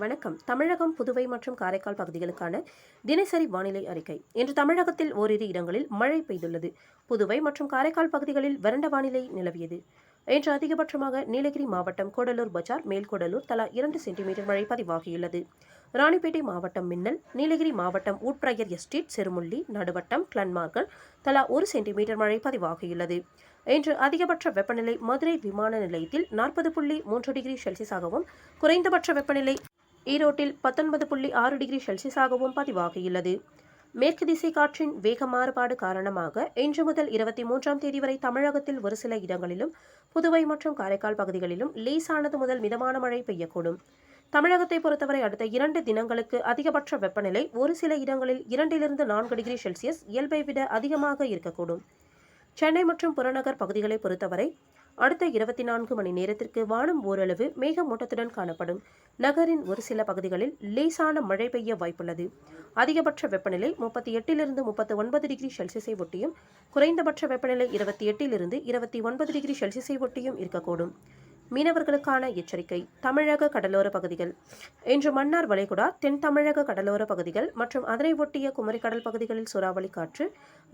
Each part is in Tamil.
வணக்கம். தமிழகம், புதுவை மற்றும் காரைக்கால் பகுதிகளுக்கான தினசரி வானிலை அறிக்கை. இன்று தமிழகத்தில் ஓரிரு இடங்களில் மழை பெய்துள்ளது. புதுவை மற்றும் காரைக்கால் பகுதிகளில் வறண்ட வானிலை நிலவியது. இன்று அதிகபட்சமாக நீலகிரி மாவட்டம் கூடலூர் பஜார், மேல்கூடலூர் தலா 2 சென்டிமீட்டர் மழை பதிவாகியுள்ளது. ராணிப்பேட்டை மாவட்டம் மின்னல், நீலகிரி மாவட்டம் ஊட்பிரயர் எஸ்டேட், சிறுமுள்ளி, நடுவட்டம், கிளன்மார்கன் தலா 1 சென்டிமீட்டர் மழை பதிவாகியுள்ளது. இன்று அதிகபட்ச வெப்பநிலை மதுரை விமான நிலையத்தில் 40.3 டிகிரி செல்சியஸாகவும், குறைந்தபட்ச வெப்பநிலை ஈரோட்டில் 19.6 டிகிரி செல்சியஸாகவும் பதிவாகியுள்ளது. மேற்கு திசை காற்றின் வேக மாறுபாடு காரணமாக இன்று முதல் 23ஆம் தேதி வரை தமிழகத்தில் ஒரு சில இடங்களிலும், புதுவை மற்றும் காரைக்கால் பகுதிகளிலும் லேசானது முதல் மிதமான மழை பெய்யக்கூடும். தமிழகத்தை பொறுத்தவரை அடுத்த 2 தினங்களுக்கு அதிகபட்ச வெப்பநிலை ஒரு சில இடங்களில் 2 to 4 டிகிரி செல்சியஸ் இயல்பை விட அதிகமாக இருக்கக்கூடும். சென்னை மற்றும் புறநகர் பகுதிகளை பொறுத்தவரை அடுத்த 24 மணி நேரத்திற்கு வானம் ஓரளவு மேகமூட்டத்துடன் காணப்படும். நகரின் ஒரு சில பகுதிகளில் லேசான மழை பெய்ய வாய்ப்புள்ளது. அதிகபட்ச வெப்பநிலை 38 to 39 டிகிரி செல்சியஸை ஒட்டியும், குறைந்தபட்ச வெப்பநிலை 28 to 29 டிகிரி செல்சியஸை ஒட்டியும் இருக்கக்கூடும். மீனவர்களுக்கான எச்சரிக்கை. தமிழக கடலோர பகுதிகள். இன்று மன்னார் வளைகுடா, தென் தமிழக கடலோர பகுதிகள் மற்றும் அதனை ஒட்டிய குமரிக்கடல் பகுதிகளில் சூறாவளி காற்று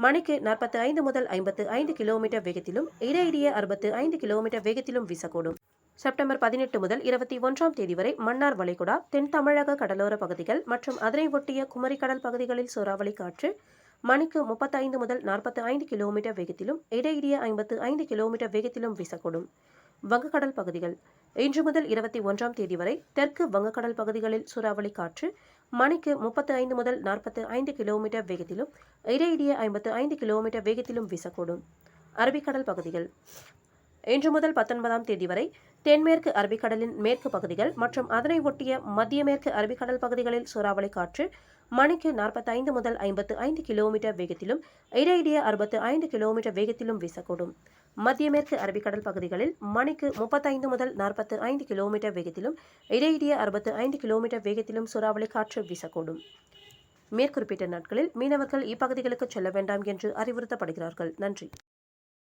மணிக்கு 45 முதல் 55 கிலோமீட்டர் வேகத்திலும், இடையிடையே 65 கிலோமீட்டர் வேகத்திலும் வீசக்கூடும். செப்டம்பர் 18 முதல் 21ஆம் தேதி வரை மன்னார் வளைகுடா, தென் தமிழக கடலோர பகுதிகள் மற்றும் அதனை ஒட்டிய குமரிக்கடல் பகுதிகளில் சூறாவளி காற்று மணிக்கு 35 முதல் 45 கிலோமீட்டர் வேகத்திலும், இடையிடையே 55 கிலோமீட்டர் வேகத்திலும் வீசக்கூடும். வங்கக்கடல் பகுதிகள். இன்று முதல் 21ஆம் தேதி வரை தெற்கு வங்கக்கடல் பகுதிகளில் சூறாவளி காற்று மணிக்கு 35 முதல் 45 கிலோமீட்டர் வேகத்திலும், இடையிடையே 55 கிலோமீட்டர் வேகத்திலும் வீசக்கூடும். அரபிக்கடல் பகுதிகள். இன்று முதல் 19ஆம் தேதி வரை தென்மேற்கு அரபிக்கடலின் மேற்கு பகுதிகள் மற்றும் அதனை ஒட்டிய மத்திய மேற்கு அரபிக்கடல் பகுதிகளில் சூறாவளி காற்று மணிக்கு 45 முதல் 55 கிலோமீட்டர் வேகத்திலும், இடையிடையே 65 கிலோமீட்டர் வேகத்திலும் வீசக்கூடும். மத்திய மேற்கு அரபிக்கடல் பகுதிகளில் மணிக்கு 35 முதல் 45 கிலோமீட்டர் வேகத்திலும், இடையிடையே 65 கிலோமீட்டர் வேகத்திலும் சூறாவளி காற்று வீசக்கூடும். மேற்குறிப்பிட்ட நாட்களில் மீனவர்கள் இப்பகுதிகளுக்கு செல்ல வேண்டாம் என்று அறிவுறுத்தப்படுகிறார்கள். நன்றி.